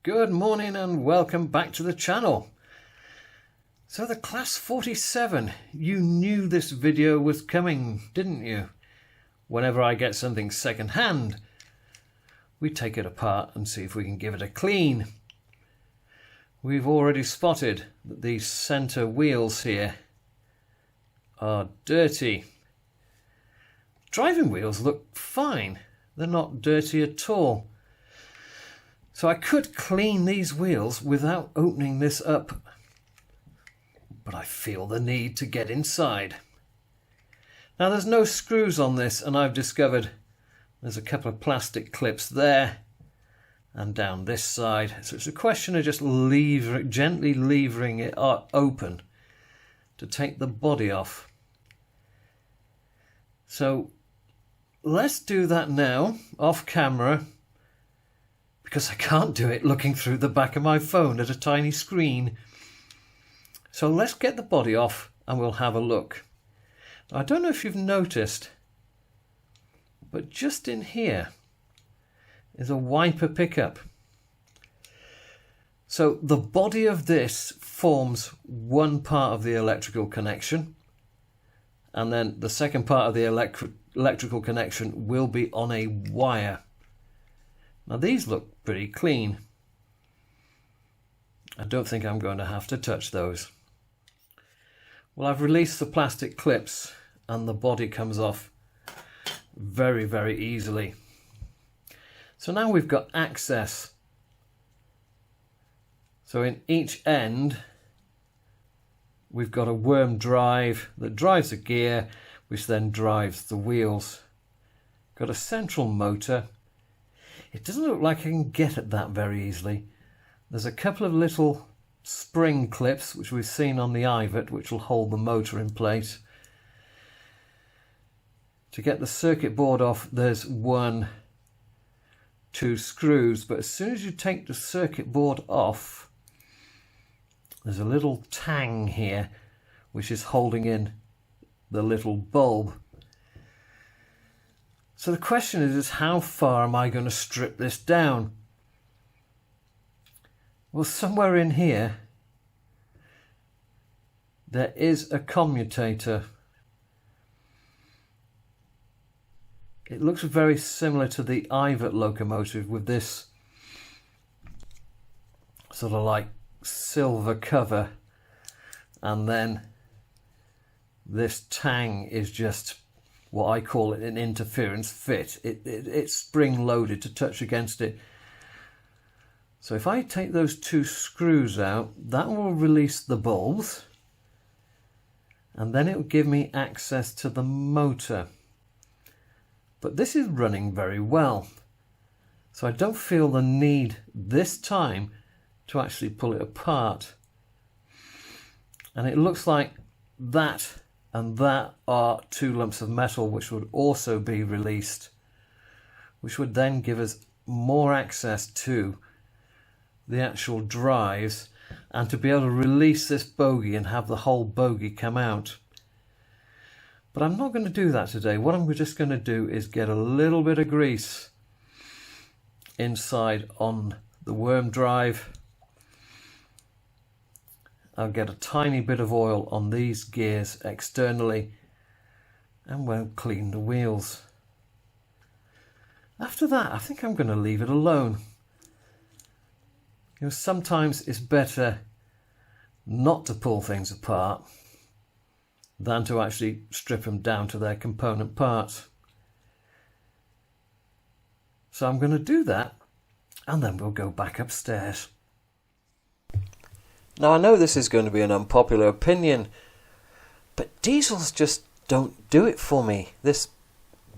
Good morning and welcome back to the channel. So the Class 47, you knew this video was coming, didn't you? Whenever I get something second hand, we take it apart and see if we can give it a clean. We've already spotted that these center wheels here are dirty. Driving wheels look fine, they're not dirty at all. So I could clean these wheels without opening this up, but I feel the need to get inside. Now there's no screws on this, and I've discovered there's a couple of plastic clips there and down this side. So it's a question of just gently levering it open to take the body off. So let's do that now, off camera, because I can't do it looking through the back of my phone at a tiny screen. So let's get the body off and we'll have a look. I don't know if you've noticed, but just in here is a wiper pickup. So the body of this forms one part of the electrical connection, and then the second part of the electrical connection will be on a wire. Now these look pretty clean. I don't think I'm going to have to touch those. Well, I've released the plastic clips and the body comes off very, very easily. So now we've got access. So in each end we've got a worm drive that drives a gear, which then drives the wheels. Got a central motor. It doesn't look like I can get at that very easily. There's a couple of little spring clips which we've seen on the Ivet, which will hold the motor in place. To get the circuit board off, there's 1, 2 screws, but as soon as you take the circuit board off, there's a little tang here which is holding in the little bulb. So the question is how far am I going to strip this down? Well, somewhere in here there is a commutator. It looks very similar to the Ivet locomotive with this sort of like silver cover, and then this tang is just what I call it an interference fit. It's spring loaded to touch against it. So if I take those 2 screws out, that will release the bulbs, and then it will give me access to the motor. But this is running very well, so I don't feel the need this time to actually pull it apart. And it looks like that and that are 2 lumps of metal which would also be released, which would then give us more access to the actual drives and to be able to release this bogie and have the whole bogie come out. But I'm not going to do that today. What I'm just going to do is get a little bit of grease inside on the worm drive. I'll get a tiny bit of oil on these gears externally and we'll clean the wheels. After that, I think I'm going to leave it alone. You know, sometimes it's better not to pull things apart than to actually strip them down to their component parts. So I'm going to do that and then we'll go back upstairs. Now I know this is going to be an unpopular opinion, but diesels just don't do it for me. This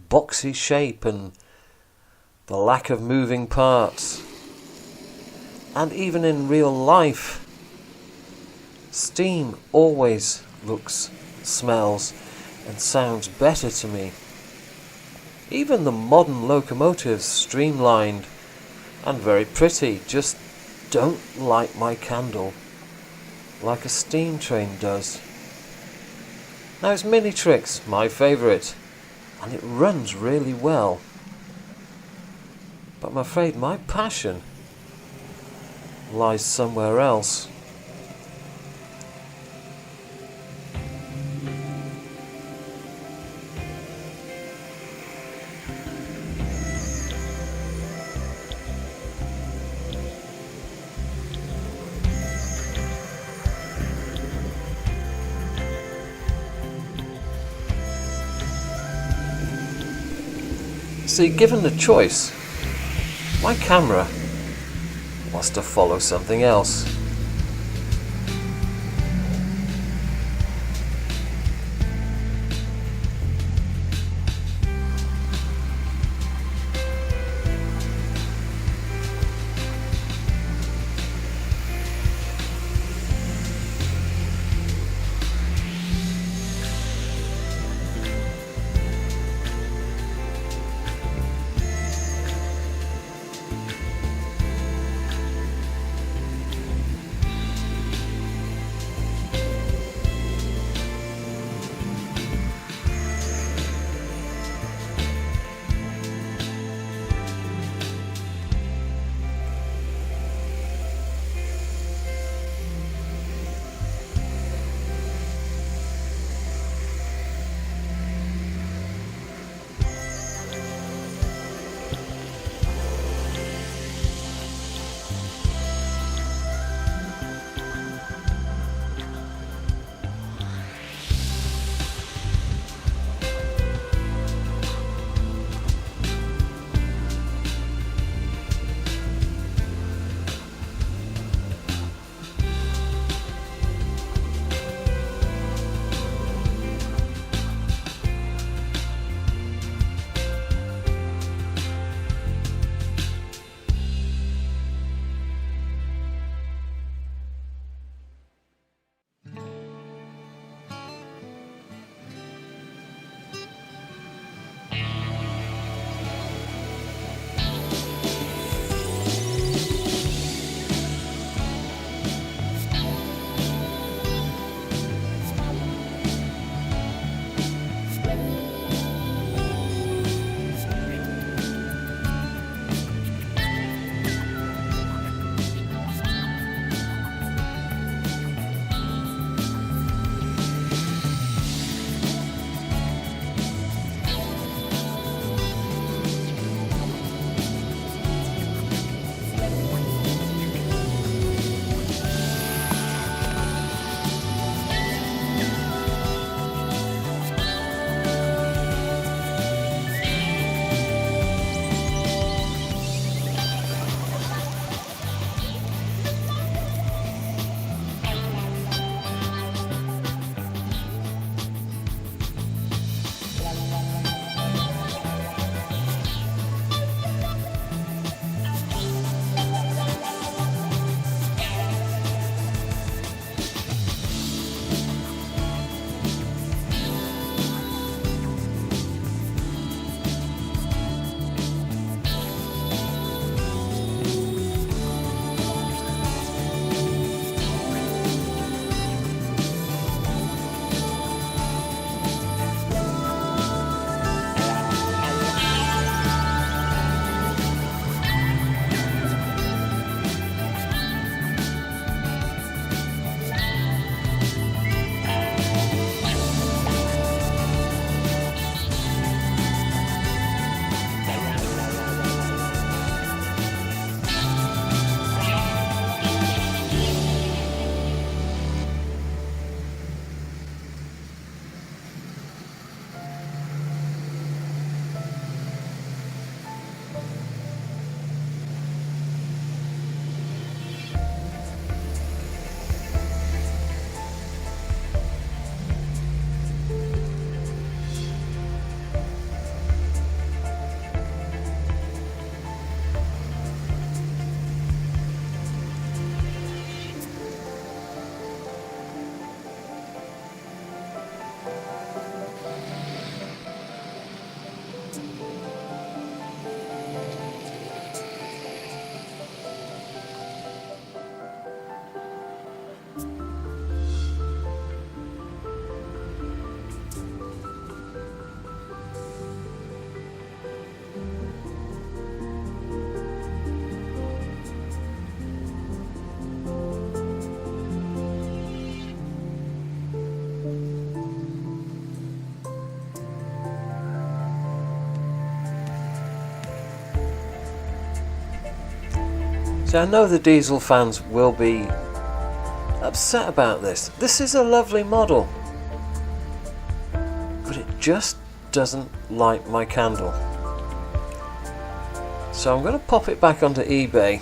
boxy shape and the lack of moving parts. And even in real life, steam always looks, smells and sounds better to me. Even the modern locomotives, streamlined and very pretty, just don't light my candle like a steam train does. Now it's Minitrix, my favourite, and it runs really well. But I'm afraid my passion lies somewhere else. See, given the choice, my camera wants to follow something else. So I know the diesel fans will be upset about this. This is a lovely model, but it just doesn't light my candle. So I'm going to pop it back onto eBay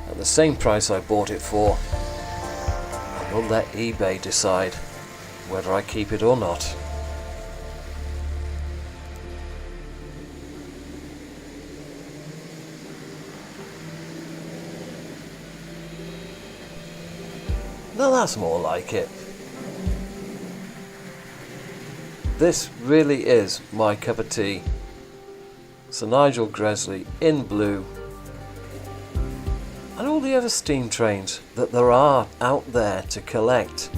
at the same price I bought it for, and we'll let eBay decide whether I keep it or not. Now that's more like it. This really is my cup of tea. Sir Nigel Gresley in blue, and all the other steam trains that there are out there to collect.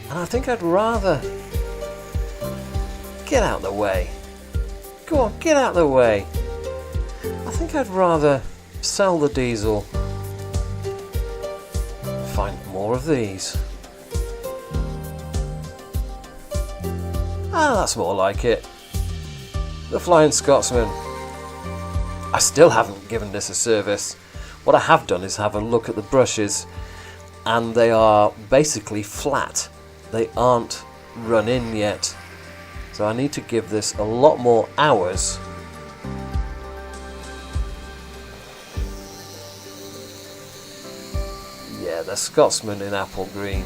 And I think I'd rather get out the way. Go on, get out the way. I think I'd rather sell the diesel, find more of these. Ah, that's more like it. The Flying Scotsman. I still haven't given this a service. What I have done is have a look at the brushes, and they are basically flat. They aren't run in yet. So I need to give this a lot more hours. Yeah, the Scotsman in apple green.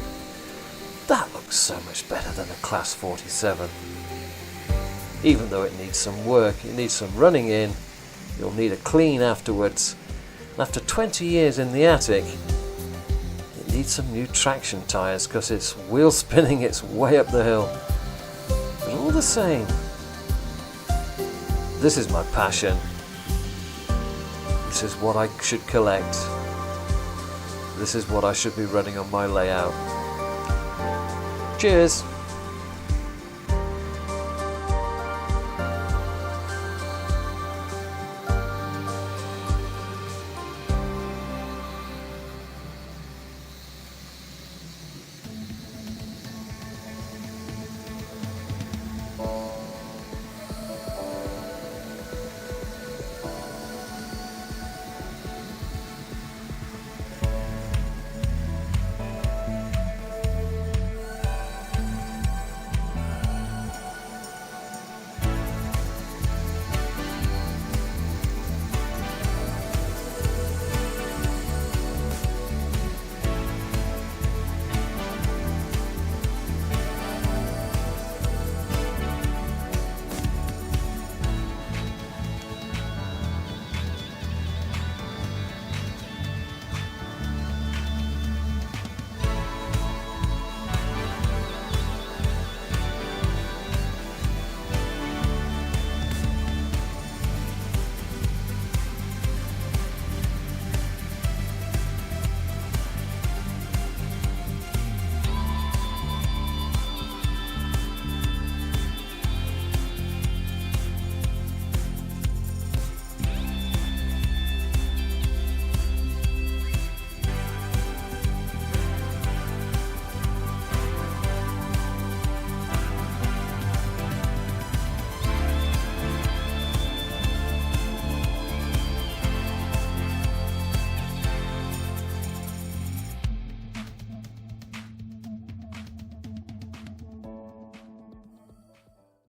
That looks so much better than a Class 47. Even though it needs some work, it needs some running in, you'll need a clean afterwards. And after 20 years in the attic, it needs some new traction tyres because it's wheel spinning its way up the hill. But all the same, this is my passion. This is what I should collect. This is what I should be running on my layout. Cheers!